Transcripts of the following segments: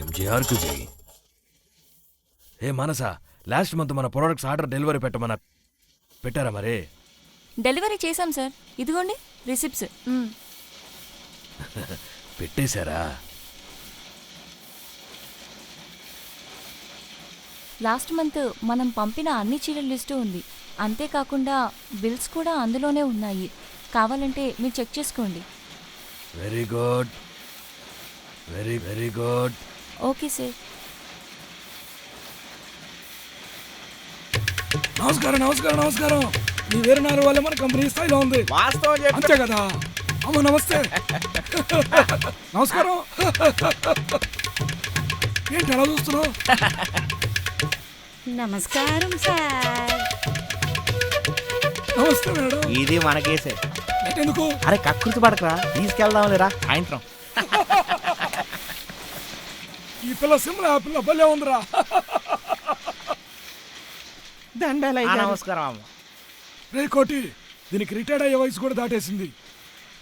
ఎంజీఆర్కు జై. ఏ మనసా, last month మన products order delivery పెట్టారా మరి? డెలివరీ చేశాం సార్, ఇదిగోండి రిసిప్ట్స్. పెట్టేశారా? లాస్ట్ మంత్ మనం పంపిన అన్ని చీరల లిస్టు ఉంది. అంతేకాకుండా బిల్స్ కూడా అందులోనే ఉన్నాయి. కావాలంటే మీరు చెక్ చేసుకోండి. Very good, very very good. Okay sir. నమస్కారం నమస్కారం నమస్కారం. ఈ వేరునారు వల్ల మన కంపెనీ స్థాయిలో ఉంది. వాస్తవం అంతే కదా. అమ్మ నమస్తే. నమస్కారం. ఏంటి అలా చూస్తున్నావు? నమస్కారం సార్. నమస్తే మేడం. ఇది మన కేసే. ఎందుకు? అరే కకృతి పడకరా, తీసుకెళ్దాం లేరా సాయంత్రం. ఈ పిల్ల సిమ్లా, ఆ పిల్ల భలే ఉందిరా. నమస్కారం అమ్మ. రే కోటి, దీనికి రిటైర్డ్ అయ్యే వయసు కూడా దాటేసింది.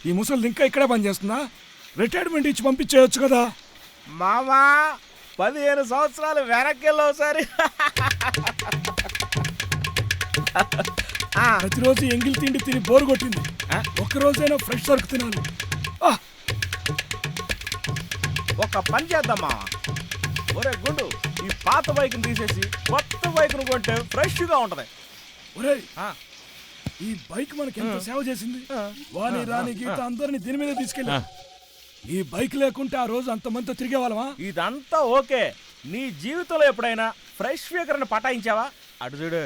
ఈ ముసలి ఇంకా ఇక్కడే పనిచేస్తుందా? రిటైర్మెంట్ ఇచ్చి పంపించేయచ్చు కదా. మామా 15 సంవత్సరాలు వెనక్కి ఒకసారి. ప్రతిరోజు ఎంగిల్ తిండి తిని బోరు కొట్టింది. ఒక్కరోజైనా ఫ్రెష్ సరుకు తినాలి. ఒక పని చేద్దాం మామ. ఒరే గుండు, ఈ పాత బైక్ని తీసేసి కొత్త బైక్ను కొంటే ఫ్రెష్గా ఉంటది. ఒరేయ్, ఈ బైక్ మనకి ఎంత సేవ చేసింది. వాణి రాణి గీత అందరిని దీని మీద తీసుకెళ్ళి. ఈ బైక్ లేకుంటే ఆ రోజు అంతమందితో తిరిగే వాళ్ళమా? ఇదంతా ఓకే. నీ జీవితంలో ఎప్పుడైనా ఫ్రెష్ ఫిగర్ని పటాయించావా? అటు చూడు.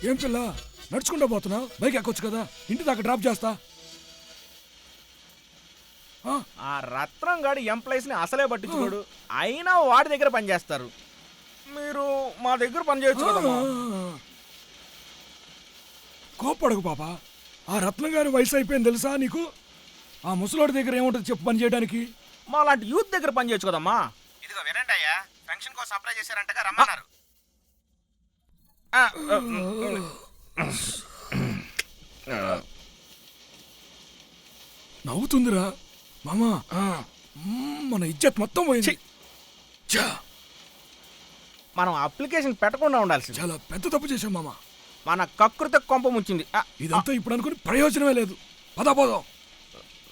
ఏం పిల్ల నడుచుకుంటూ పోతున్నావు? బైక్ ఎక్కొచ్చు కదా, ఇంటి దాకా డ్రాప్ చేస్తా. ఆ రత్నం గాడి ఎంప్లాయీస్ ని అసలే పట్టించుకోడు. అయినా వాడి దగ్గర పనిచేస్తారు. మీరు మా దగ్గర పని చేయొచ్చు కదమ్మా. కోప్పడకు పాప. ఆ రత్నం గారి వయసు అయిపోయింది తెలుసా నీకు? ఆ ముసలోడి దగ్గర ఏముంటుంది చెప్పు పని చేయడానికి? మా లాంటి యూత్ దగ్గర పని చేయొచ్చు కదమ్మా. ఇదిగో వినండి అయ్యా, ఫంక్షన్ కోసం అప్లై చేశారంటగా, రమ్మన్నారు. నవ్వుతుందిరా మామా. మన ఇజ్జత్ మొత్తం పోయింది. మనం అప్లికేషన్ పెట్టకుండా ఉండాల్సింది. చాలా పెద్ద తప్పు చేశాం మామా. మన కకృత కొంప ముంచింది. ఇదంతా ఇప్పుడు అనుకుని ప్రయోజనమే లేదు. పదా పోదాం.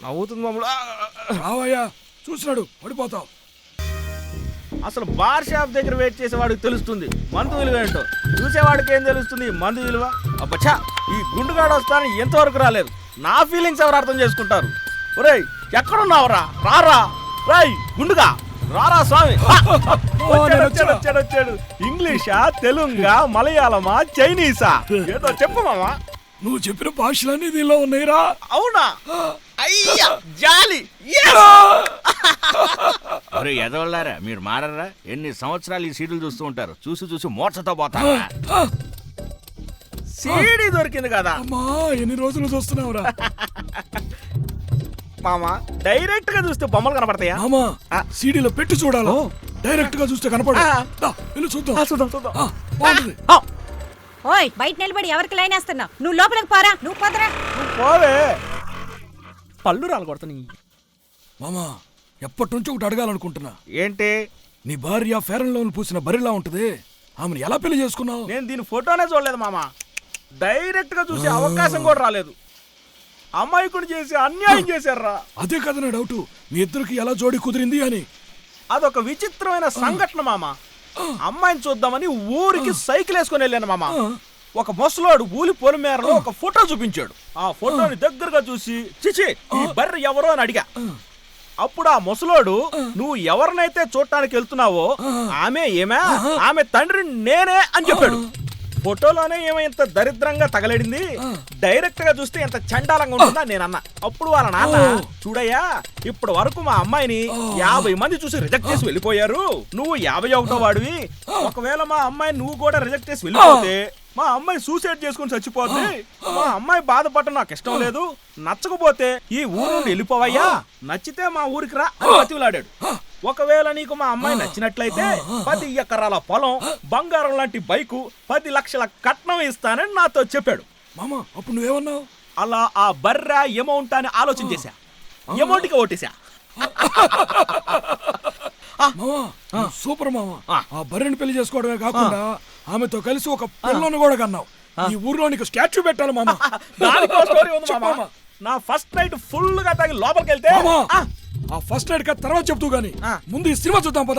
నవ్వుతుంది మమ్మల్ని. రావయ్యా, చూసినాడు పడిపోతావు. అసలు బార్ షాప్ దగ్గర వెయిట్ చేసేవాడికి తెలుస్తుంది మందు విలువ ఏంటో. చూసేవాడికి ఏం తెలుస్తుంది మందు విలువ? అబ్బచ్చా, ఈ గుండుగాడు వస్తానని ఎంతవరకు రాలేదు. నా ఫీలింగ్స్ ఎవరు అర్థం చేసుకుంటారు? ఒరేయ్ ఎక్కడున్నావురా? రారా రాయ్ గుండుగా, రారా స్వామి. వచ్చాడు. ఇంగ్లీషా, తెలుగా, మలయాళమా, చైనీసా? ఏదో చెప్పు మామా. నువ్వు చెప్పిన భాషలన్నీ దీనిలో ఉన్నాయిరా. అవునా? అయ్యా జాలి. అరే ఎదవల్లారా, మీరు మారరా? ఎన్ని సంవత్సరాలు ఈ సీడీలు చూస్తూ ఉంటారు. చూసి మోర్చతో పోతారా? సీడీ దొరికింది కదా. అమ్మా, ఎన్ని రోజులు చూస్తున్నావురా? మామా డైరెక్ట్ గా చూస్తే బొమ్మలు కనపడతాయా? మామా, సీడీలో పెట్టి చూడాలి. డైరెక్ట్ గా చూస్తే కనపడు. చూద్దాం. బాగుంటుంది. ఓయ్, బయట నిలబడి ఎవరికి లైన్ వేస్తున్నావు? నువ్వు లోపలికి పోరా. నువ్వు పోదరా. నువ్వు పోవే, పళ్ళు రాలు కొడతాను. మామా, ఎప్పటి నుంచి ఒకటి అడగాలనుకుంటున్నా. ఏంటి? నీ భార్య ఫెరన్ లోన్ పూసిన బరిలా ఉంటది. ఆమెను ఎలా పెళ్లి చేసుకున్నావు? నేను దీని ఫోటోనే చూడలేదు మామా. డైరెక్ట్ గా చూసే అవకాశం కూడా రాలేదు. అమాయకుడు చేసి అన్యాయం చేశారా. అదే కదా నా డౌట్, మీ ఇద్దరికి ఎలా జోడి కుదిరింది అని. అదొక విచిత్రమైన సంఘటన మామా. అమ్మాయిని చూద్దామని ఊరికి సైకిల్ వేసుకుని వెళ్ళాను మామా. ఒక ముసలోడు ఊలి పొలిమేరలో ఒక ఫోటో చూపించాడు. ఆ ఫోటోని దగ్గరగా చూసి చిచి ఈ బర్రె ఎవరో అని అడిగా. అప్పుడు ఆ ముసలోడు, నువ్వు ఎవరినైతే చూడటానికి వెళ్తున్నావో ఆమె తండ్రి నేనే అని చెప్పాడు. ఫోటోలోనే ఏమైంత దరిద్రంగా తగలడింది, డైరెక్ట్ గా చూస్తే ఎంత చండాలంగా ఉంటుందా నేనన్నా. అప్పుడు వాళ్ళ నాన్న, చూడయ్యా ఇప్పటి వరకు మా అమ్మాయిని 50 మంది చూసి రిజెక్ట్ చేసి వెళ్ళిపోయారు. నువ్వు 51వ వాడివి. ఒకవేళ మా అమ్మాయిని నువ్వు కూడా రిజెక్ట్ చేసి వెళ్ళిపోతే మా అమ్మాయి సూసైడ్ చేసుకుని చచ్చిపోద్ది. మా అమ్మాయి బాధపడటం నాకు ఇష్టం లేదు. నచ్చకపోతే ఈ ఊరు నుండి వెళ్ళిపోవయ్యా, నచ్చితే మా ఊరికి రా అని బతిలాడాడు. ఒకవేళ నీకు మా అమ్మాయి నచ్చినట్లయితే 10 ఎకరాల పొలం, బంగారం లాంటి బైకు, 10 లక్షల కట్నం ఇస్తానని నాతో చెప్పాడు. మామా, అప్పుడు నువ్వేమన్నావు? అలా ఆ బర్రె అమౌంట్ అని ఆలోచన చేశా. అమౌంట్కి ఓటేశా. మావా సూపర్ మావా. ఆ బర్రెని పెళ్లి చేసుకోవడమే కాకుండా ఆమెతో కలిసి ఒక పిల్లను కూడా కన్నావు. ఈ ఊర్లో నీకు స్టాచ్యూ పెట్టాలి మామ. దానికి ఓ స్టోరీ ఉంది మామ. నా ఫస్ట్ నైట్ ఫుల్ గా తాగి లోపలికి వెళ్తే ఆ ఫస్ట్ నైట్ తర్వాత చెప్తూ గానీ ముందు ఈ సినిమా చూద్దాం పద.